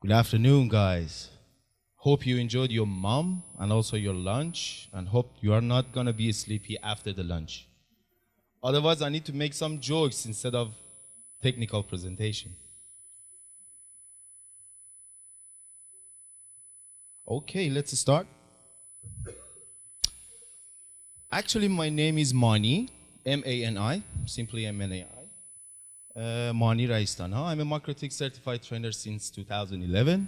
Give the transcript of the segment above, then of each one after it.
Good afternoon, guys. Hope you enjoyed your mom and also your lunch, and hope you are not gonna be sleepy after the lunch. Otherwise, I need to make some jokes instead of technical presentation. Okay, let's start. Actually, my name is Mani, M-A-N-I, simply M-N-A-I. Mani Raissdana. I'm a MacroTik certified trainer since 2011.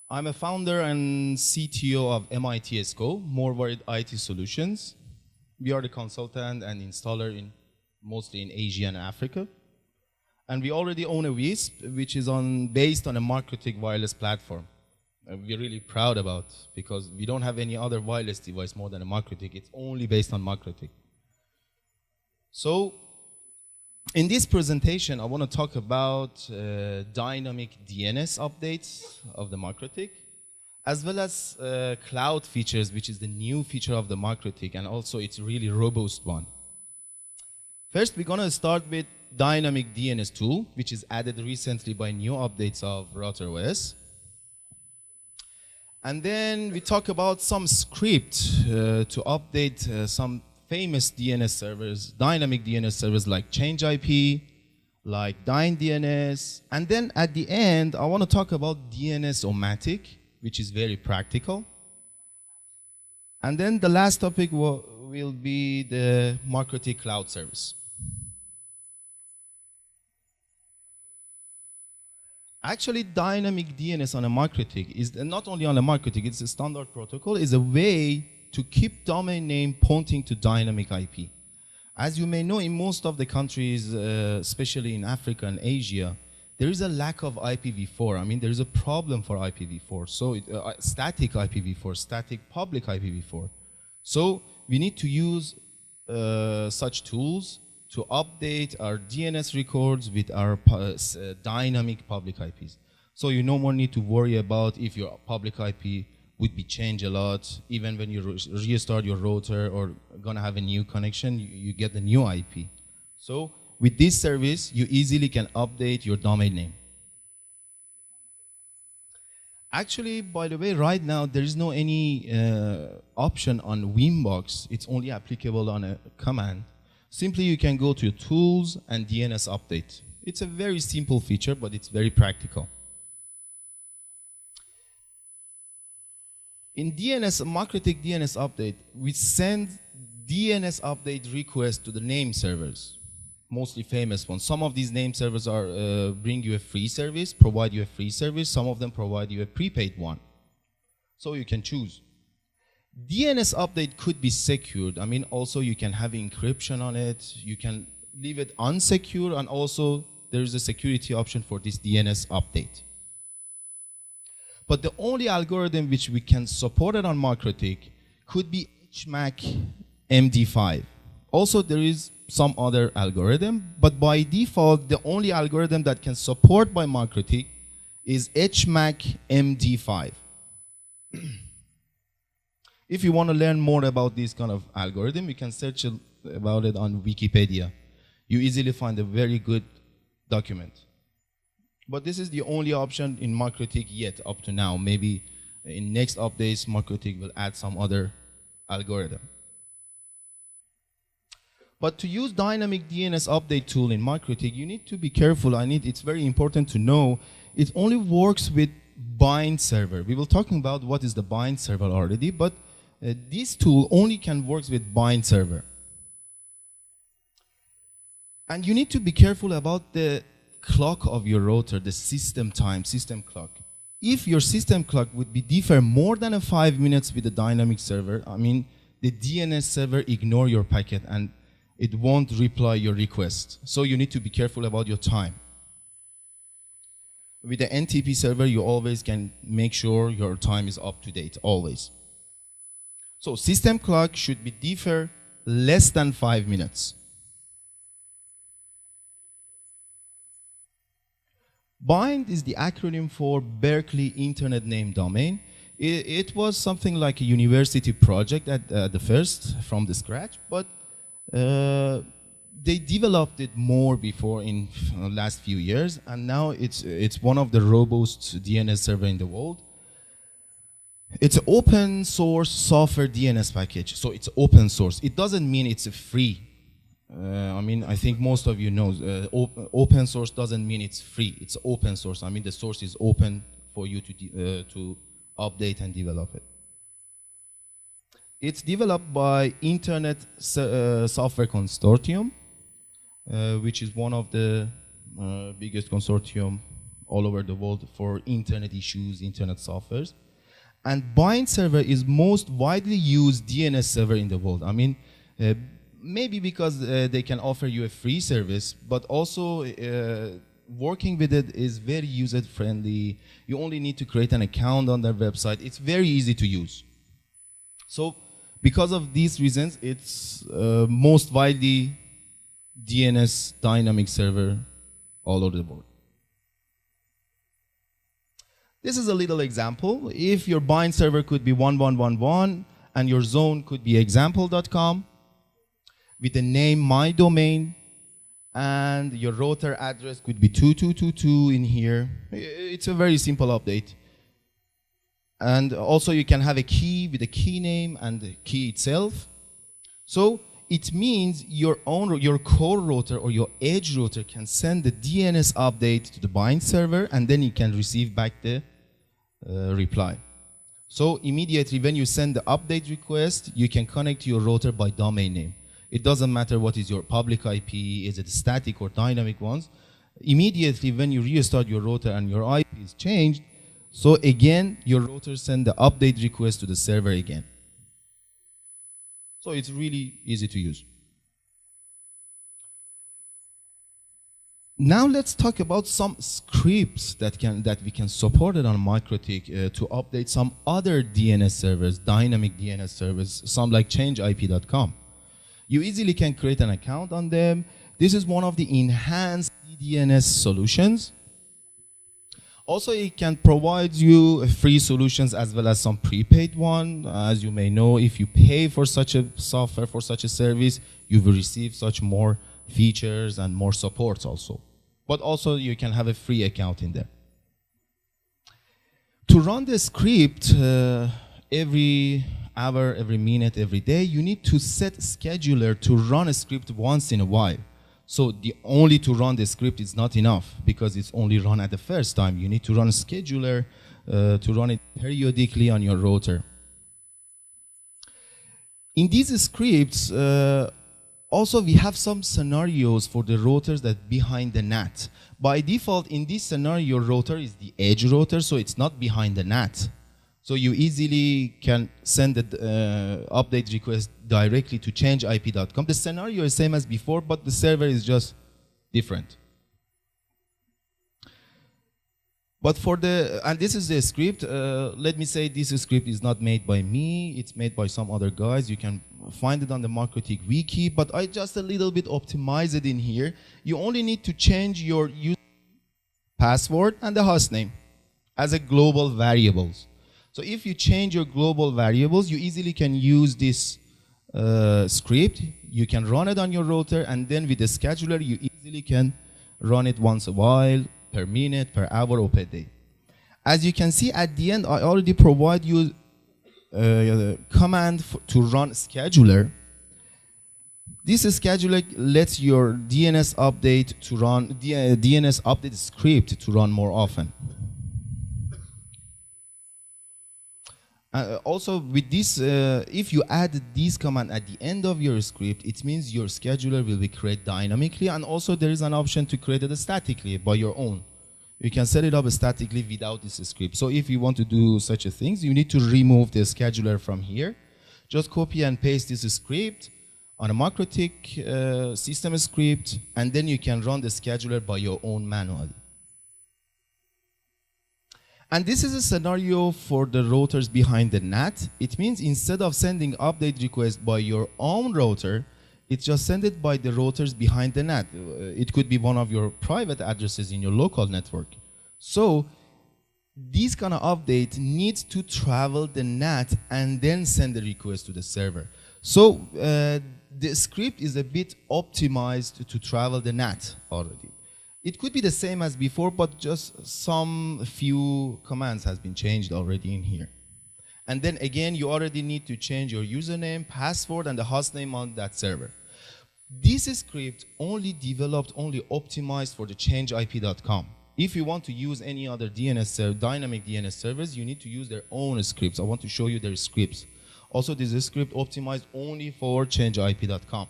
I'm a founder and CTO of MITSCO, More Worried IT Solutions. We are the consultant and installer mostly in Asia and Africa. And we already own a WISP, which is based on a MacroTik wireless platform. We're really proud about, because we don't have any other wireless device more than a MacroTik. It's only based on MacroTik. So, in this presentation, I want to talk about dynamic DNS updates of the MacroTik, as well as cloud features, which is the new feature of the MacroTik, and also it's a really robust one. First, we're going to start with dynamic DNS tool, which is added recently by new updates of RouterOS. And then we talk about some script to update some famous DNS servers, dynamic DNS servers like Change IP, like DynDNS. And then at the end, I want to talk about DNS-O-Matic, which is very practical. And then the last topic will be the MacroTik Cloud Service. Actually, dynamic DNS on a MacroTik is not only on a MacroTik, it's a standard protocol, is a way to keep domain name pointing to dynamic IP. As you may know, in most of the countries, especially in Africa and Asia, there is a lack of IPv4. I mean, there is a problem for IPv4. So static IPv4, static public IPv4. So we need to use such tools to update our DNS records with our dynamic public IPs. So you no more need to worry about if your public IP would be changed a lot. Even when you restart your router or gonna have a new connection, you get the new IP. So with this service, you easily can update your domain name. Actually, by the way, right now, there is no any option on Winbox. It's only applicable on a command. Simply, you can go to your tools and DNS update. It's a very simple feature, but it's very practical. In MacroTik DNS update, we send DNS update requests to the name servers, mostly famous ones. Some of these name servers are bring you a free service, provide you a free service. Some of them provide you a prepaid one. So you can choose. DNS update could be secured. I mean, also you can have encryption on it. You can leave it unsecure, and also there is a security option for this DNS update. But the only algorithm which we can support it on MacroTik could be HMAC MD5. Also, there is some other algorithm, but by default, the only algorithm that can support by MacroTik is HMAC MD5. If you want to learn more about this kind of algorithm, you can search about it on Wikipedia. You easily find a very good document. But this is the only option in MacroTik yet up to now. Maybe in next updates, MacroTik will add some other algorithm. But to use dynamic DNS update tool in MacroTik, you need to be careful. It's very important to know it only works with bind server. We will talking about what is the bind server already, but this tool only can work with bind server. And you need to be careful about the clock of your router, the system time, system clock. If your system clock would be differ more than 5 minutes with the dynamic server, I mean, the DNS server ignore your packet and it won't reply your request. So you need to be careful about your time. With the NTP server, you always can make sure your time is up to date, always. So system clock should be differ less than 5 minutes. Bind is the acronym for Berkeley Internet Name Domain. It was something like a university project at the first, from the scratch, but they developed it more before in last few years, and now it's one of the robust DNS server in the world. It's an open source software DNS package, so it's open source. It doesn't mean it's free. I mean, I think most of you know, open source doesn't mean it's free. It's open source. I mean, the source is open for you to update and develop it. It's developed by Internet Software Consortium, which is one of the biggest consortium all over the world for internet issues, internet softwares. And Bind server is most widely used DNS server in the world. I mean, maybe because they can offer you a free service, but also working with it is very user-friendly. You only need to create an account on their website. It's very easy to use. So, because of these reasons, it's most widely DNS dynamic server all over the world. This is a little example. If your bind server could be 1111 and your zone could be example.com with the name my domain, and your router address could be 2222 in here. It's a very simple update. And also you can have a key with a key name and the key itself. So it means your core router or your edge router can send the DNS update to the bind server, and then you can receive back the reply. So immediately when you send the update request, you can connect to your router by domain name. It doesn't matter what is your public IP, is it static or dynamic ones. Immediately when you restart your router and your IP is changed, so again, your router send the update request to the server again. So it's really easy to use. Now let's talk about some scripts that we can support it on MikroTik to update some other DNS servers, dynamic DNS servers, some like changeip.com. You easily can create an account on them. This is one of the enhanced DNS solutions. Also, it can provide you free solutions as well as some prepaid one. As you may know, if you pay for such a software, for such a service, you will receive such more features and more supports also. But also, you can have a free account in there. To run the script every hour, every minute, every day, you need to set scheduler to run a script once in a while. So only to run the script is not enough because it's only run at the first time. You need to run a scheduler to run it periodically on your router. In these scripts, also we have some scenarios for the routers that behind the NAT. By default, in this scenario, your router is the edge router, so it's not behind the NAT. So you easily can send the update request directly to changeip.com. The scenario is same as before, but the server is just different. But for and this is the script. Let me say this script is not made by me. It's made by some other guys. You can find it on the MikroTik wiki, but I just a little bit optimize it in here. You only need to change your user password and the host name as a global variables. So if you change your global variables, you easily can use this script. You can run it on your router, and then with the scheduler, you easily can run it once a while, per minute, per hour, or per day. As you can see at the end, I already provide you a command to run scheduler. This scheduler lets your DNS update to run DNS update script to run more often. Also, with this, if you add this command at the end of your script, it means your scheduler will be created dynamically, and also there is an option to create it statically by your own. You can set it up statically without this script. So if you want to do such a things, you need to remove the scheduler from here. Just copy and paste this script on a MikroTik system script, and then you can run the scheduler by your own manually. And this is a scenario for the routers behind the NAT. It means instead of sending update request by your own router, it's just send it by the routers behind the NAT. It could be one of your private addresses in your local network. So this kind of update needs to travel the NAT and then send the request to the server. So the script is a bit optimized to travel the NAT already. It could be the same as before, but just some few commands has been changed already in here. And then again, you already need to change your username, password, and the hostname on that server. This script only developed, only optimized for the changeip.com. If you want to use any other DNS dynamic DNS servers, you need to use their own scripts. I want to show you their scripts. Also, this is script optimized only for changeip.com.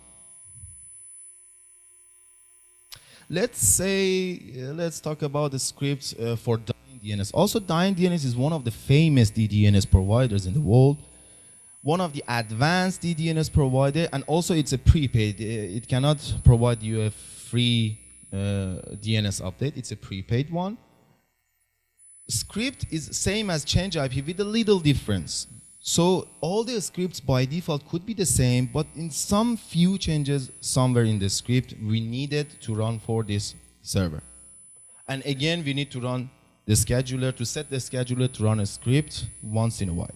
Let's talk about the scripts for DNS. Also, DNS is one of the famous DDNS providers in the world. One of the advanced DDNS provider, and also it's a prepaid. It cannot provide you a free DNS update. It's a prepaid one. Script is same as ChangeIP with a little difference. So all the scripts by default could be the same, but in some few changes somewhere in the script we needed to run for this server. And again, we need to run the scheduler, to set the scheduler to run a script once in a while.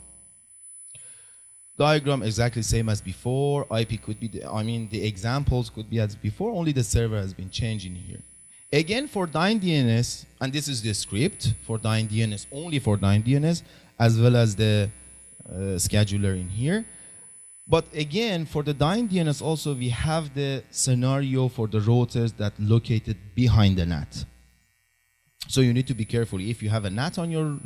Diagram exactly same as before. IP could be, the examples could be as before, only the server has been changing here. Again, for DNS, and this is the script for DNS, only for DNS, as well as the scheduler in here. But again, for the DNS also, we have the scenario for the routers that located behind the NAT. So you need to be careful. If you have a NAT on your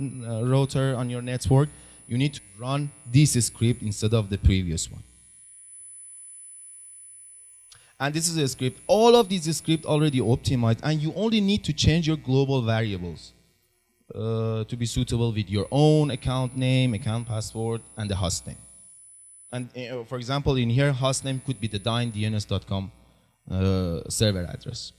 router, on your network, you need to run this script instead of the previous one. And this is a script. All of these scripts already optimized, and you only need to change your global variables to be suitable with your own account name, account password, and the host name. And for example, in here, host name could be the dns.com server address.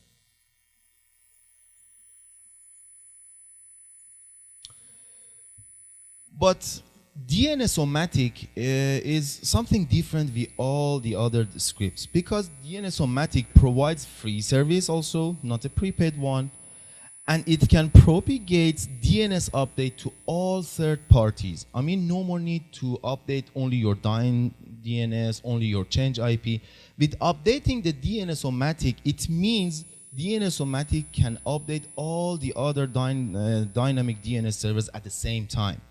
But DNS-O-Matic is something different with all the other scripts, because DNS-O-Matic provides free service also, not a prepaid one, and it can propagate DNS update to all third parties. No more need to update only your DNS, only your change IP. With updating the DNS-O-Matic, it means DNS-O-Matic can update all the other dynamic DNS servers at the same time.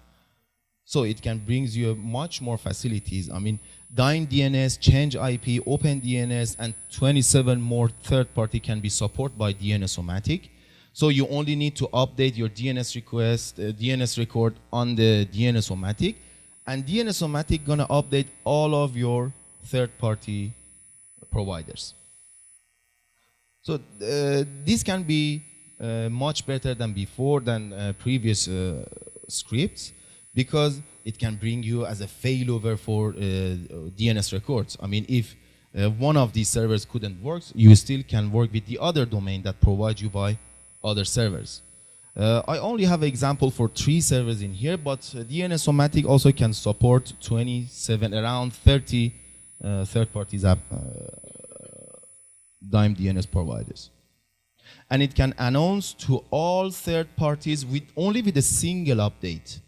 So it can bring you much more facilities. DNS, Change IP, OpenDNS, and 27 more third-party can be supported by DNS-O-Matic. So you only need to update your DNS request, DNS record on the DNS-O-Matic, and DNS-O-Matic gonna update all of your third-party providers. So this can be much better than before, than previous scripts, because it can bring you as a failover for DNS records. If one of these servers couldn't work, you still can work with the other domain that provides you by other servers. I only have an example for 3 servers in here, but DNS-O-Matic also can support 27, around 30 third parties DNS providers. And it can announce to all third parties only with a single update.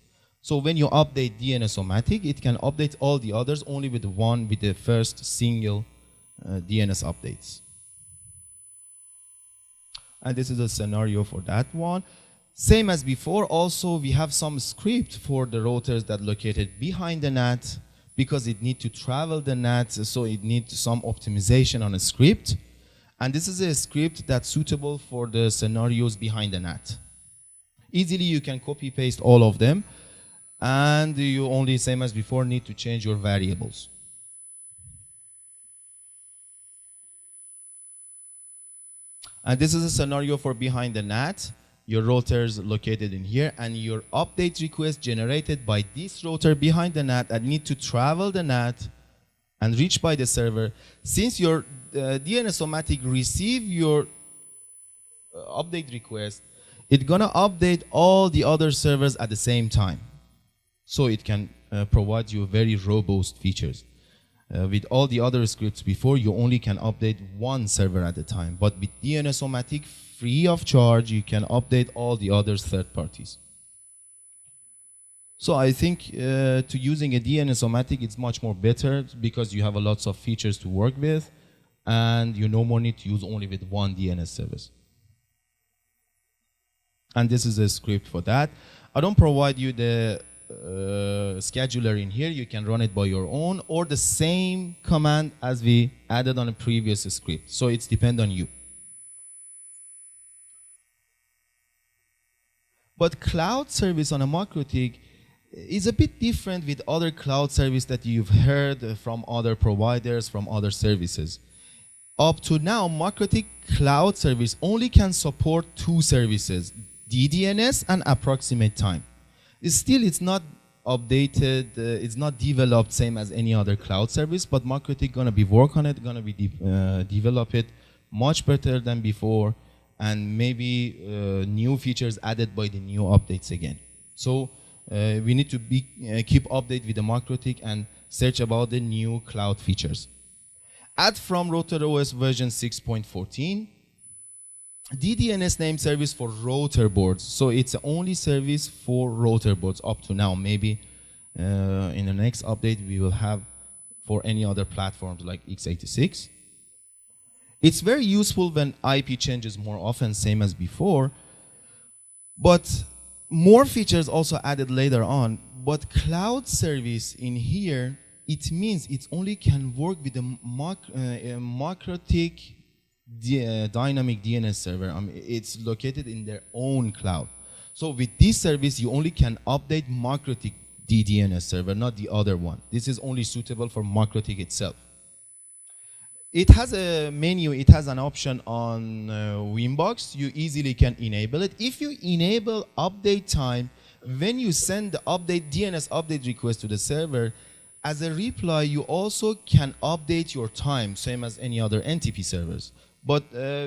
So when you update DNS-O-Matic, it can update all the others only with the first single DNS updates. And this is a scenario for that one. Same as before, also we have some script for the routers that located behind the NAT, because it needs to travel the NAT, so it needs some optimization on a script. And this is a script that's suitable for the scenarios behind the NAT. Easily you can copy paste all of them, and you only, same as before, need to change your variables. And this is a scenario for behind the NAT. Your router is located in here, and your update request generated by this router behind the NAT and need to travel the NAT and reach by the server. Since your DNS-O-Matic receive your update request, it's gonna update all the other servers at the same time. So it can provide you very robust features. With all the other scripts before, you only can update one server at a time. But with DNS-O-Matic, free of charge, you can update all the other third parties. So I think to using a DNS-O-Matic, it's much more better because you have a lots of features to work with, and you no more need to use only with one DNS service. And this is a script for that. I don't provide you the scheduler in here. You can run it by your own, or the same command as we added on a previous script. So it's depend on you. But cloud service on a MikroTik is a bit different with other cloud service that you've heard from other providers, from other services. Up to now, MikroTik cloud service only can support two services, DDNS and approximate time. It's not updated, it's not developed same as any other cloud service, but MikroTik gonna be work on it, gonna be develop it much better than before, and maybe new features added by the new updates again. So we need to keep update with the MikroTik and search about the new cloud features. Add from RouterOS version 6.14. DDNS name service for router boards. So it's the only service for router boards up to now. Maybe in the next update we will have for any other platforms like x86. It's very useful when IP changes more often, same as before. But more features also added later on. But cloud service in here, it means it only can work with the MikroTik dynamic DNS server. It's located in their own cloud. So with this service, you only can update MikroTik DDNS server, not the other one. This is only suitable for MikroTik itself. It has a menu, it has an option on Winbox. You easily can enable it. If you enable update time, when you send the DNS update request to the server, as a reply, you also can update your time, same as any other NTP servers. But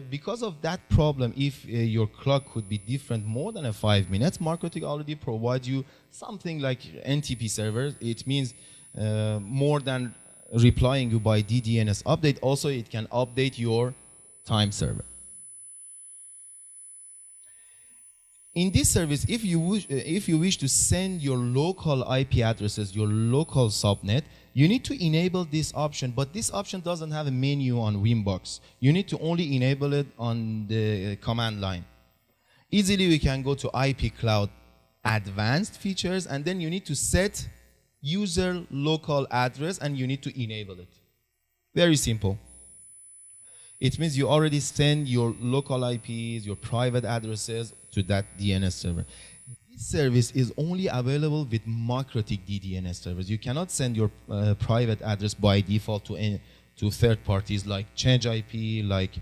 because of that problem, if your clock could be different more than 5 minutes, MikroTik already provides you something like NTP servers. It means more than replying you by DDNS update, also it can update your time server. In this service, if you wish to send your local IP addresses, your local subnet, you need to enable this option, but this option doesn't have a menu on Winbox. You need to only enable it on the command line. Easily we can go to IP Cloud Advanced Features, and then you need to set user local address, and you need to enable it. Very simple. It means you already send your local IPs, your private addresses to that DNS server. This service is only available with MikroTik DDNS servers. You cannot send your private address by default to third parties like Change IP, like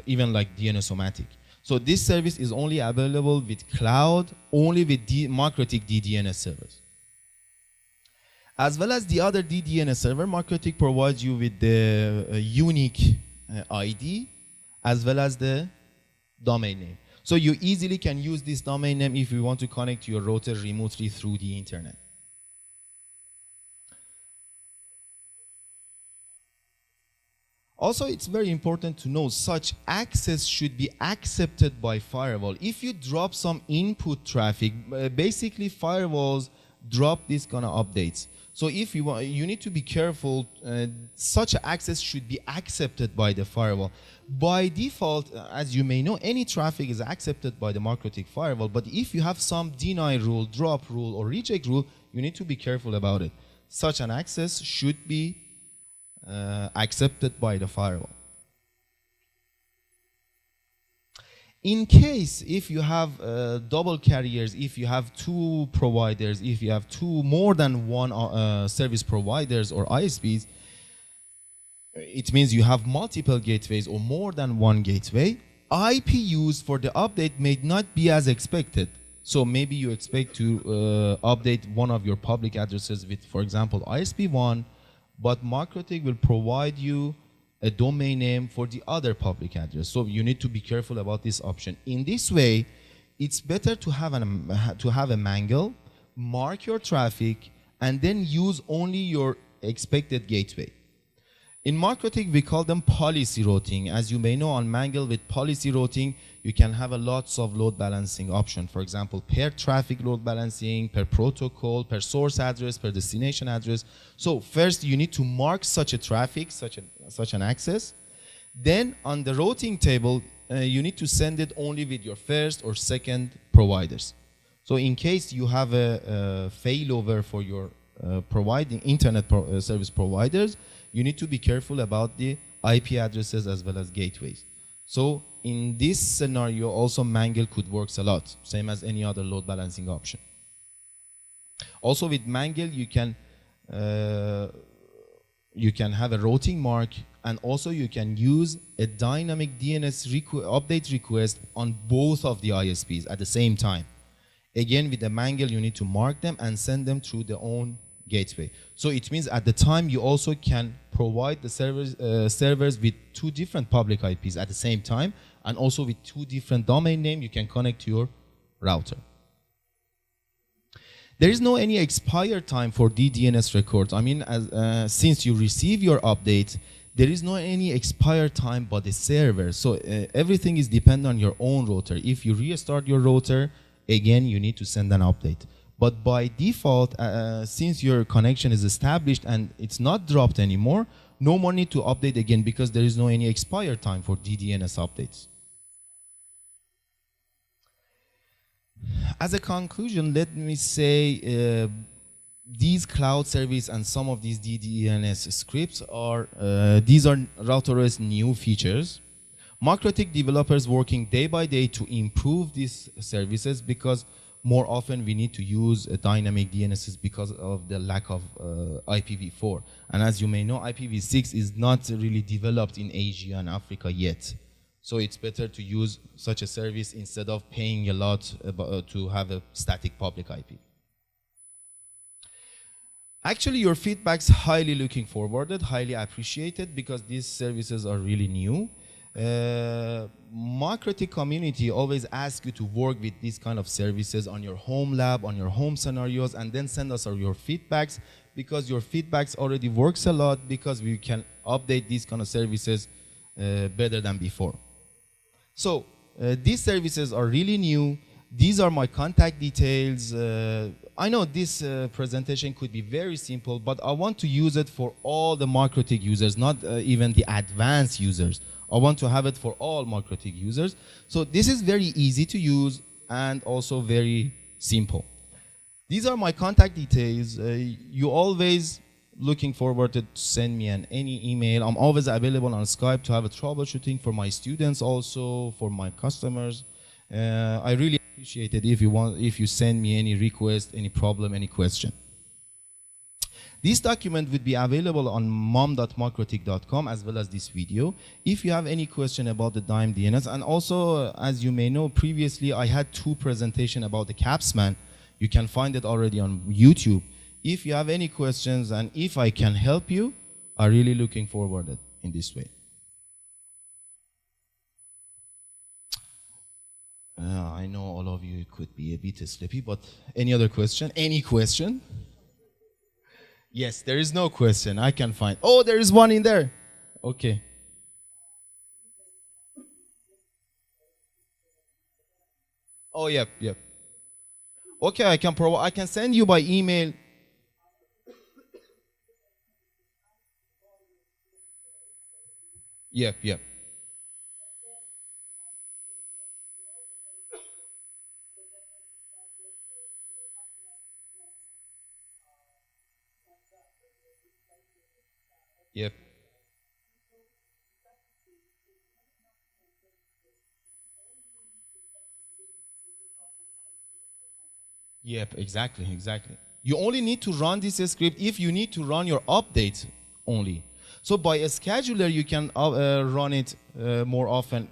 even like DNS-O-Matic. So this service is only available with cloud, only with MikroTik DDNS servers. As well as the other DDNS server, MikroTik provides you with the unique ID as well as the domain name. So you easily can use this domain name if you want to connect to your router remotely through the internet. Also, it's very important to know such access should be accepted by firewall. If you drop some input traffic, basically firewalls drop these kind of updates. So if you want, you need to be careful. Such access should be accepted by the firewall. By default, as you may know, any traffic is accepted by the MikroTik firewall. But if you have some deny rule, drop rule, or reject rule, you need to be careful about it. Such an access should be accepted by the firewall. In case if you have double carriers, if you have two providers, if you have more than one service providers or ISPs, it means you have multiple gateways or more than one gateway. IP used for the update may not be as expected. So maybe you expect to update one of your public addresses with, for example, ISP1, but MikroTik will provide you a domain name for the other public address. So you need to be careful about this option. In this way, it's better to have a mangle, mark your traffic, and then use only your expected gateway. In marketing, we call them policy routing. As you may know, on Mangle with policy routing, you can have a lots of load balancing option. For example, per traffic load balancing, per protocol, per source address, per destination address. So first, you need to mark such a traffic, such an access. Then on the routing table, you need to send it only with your first or second providers. So in case you have a failover for your providing internet service providers, you need to be careful about the IP addresses as well as gateways. So in this scenario, also Mangle could work a lot, same as any other load balancing option. Also with Mangle, you can have a routing mark, and also you can use a dynamic DNS update request on both of the ISPs at the same time. Again, with the Mangle, you need to mark them and send them through their own gateway. So it means at the time you also can provide the servers with two different public IPs at the same time, and also with two different domain names you can connect to your router. There is no any expire time for DDNS records. I mean, since you receive your update, there is no any expire time by the server. So everything is dependent on your own router. If you restart your router, again, you need to send an update. But by default, since your connection is established and it's not dropped anymore, no more need to update again because there is no any expire time for DDNS updates. As a conclusion, let me say these cloud service and some of these DDNS scripts are, these are RouterOS new features. MarketTech developers working day by day to improve these services because more often we need to use dynamic DNSs because of the lack of IPv4. And as you may know, IPv6 is not really developed in Asia and Africa yet. So it's better to use such a service instead of paying a lot to have a static public IP. Actually, your feedback's highly looking forwarded, highly appreciated because these services are really new. MarketTech community always asks you to work with these kind of services on your home lab, on your home scenarios, and then send us your feedbacks because your feedbacks already works a lot because we can update these kind of services better than before. So these services are really new. These are my contact details. I know this presentation could be very simple, but I want to use it for all the MarketTech users, not even the advanced users. I want to have it for all MarketTech users. So this is very easy to use and also very simple. These are my contact details. You always looking forward to send me any email. I'm always available on Skype to have a troubleshooting for my students, also for my customers. I really appreciate it if you send me any request, any problem, any question. This document would be available on mom.marketech.com as well as this video. If you have any question about the DIME DNS, and also, as you may know, previously I had 2 presentations about the Capsman. You can find it already on YouTube. If you have any questions and if I can help you, I'm really looking forward to it in this way. I know all of you could be a bit sleepy, but any other question? Any question? Yes, there is no question. I can find. Oh, there is one in there. Okay. Oh, yep. Okay, I can send you by email. Yep. Yep. Yep, exactly. You only need to run this script if you need to run your update only. So by a scheduler, you can run it more often.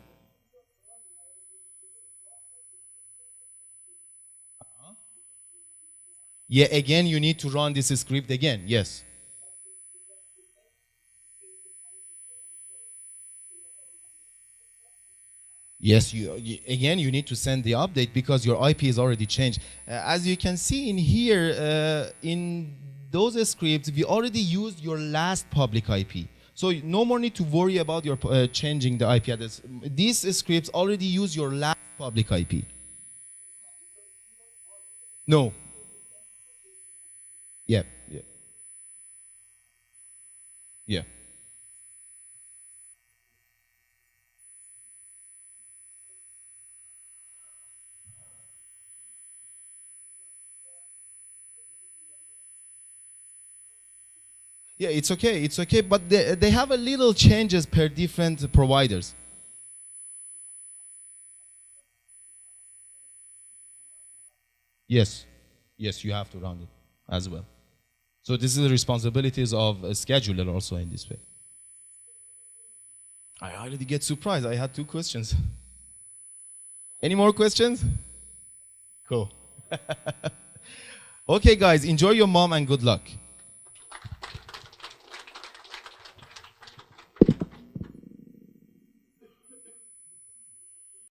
Yeah, again, you need to run this script again, yes. Yes, again, you need to send the update because your IP is already changed. As you can see in here, in those scripts, we already used your last public IP. So no more need to worry about your changing the IP address. These scripts already use your last public IP. No. Yeah. Yeah. Yeah. Yeah, it's okay, but they have a little changes per different providers. Yes, yes, you have to run it as well. So this is the responsibilities of a scheduler also in this way. I already get surprised. I had 2 questions. Any more questions? Cool. Okay, guys, enjoy your mom and good luck.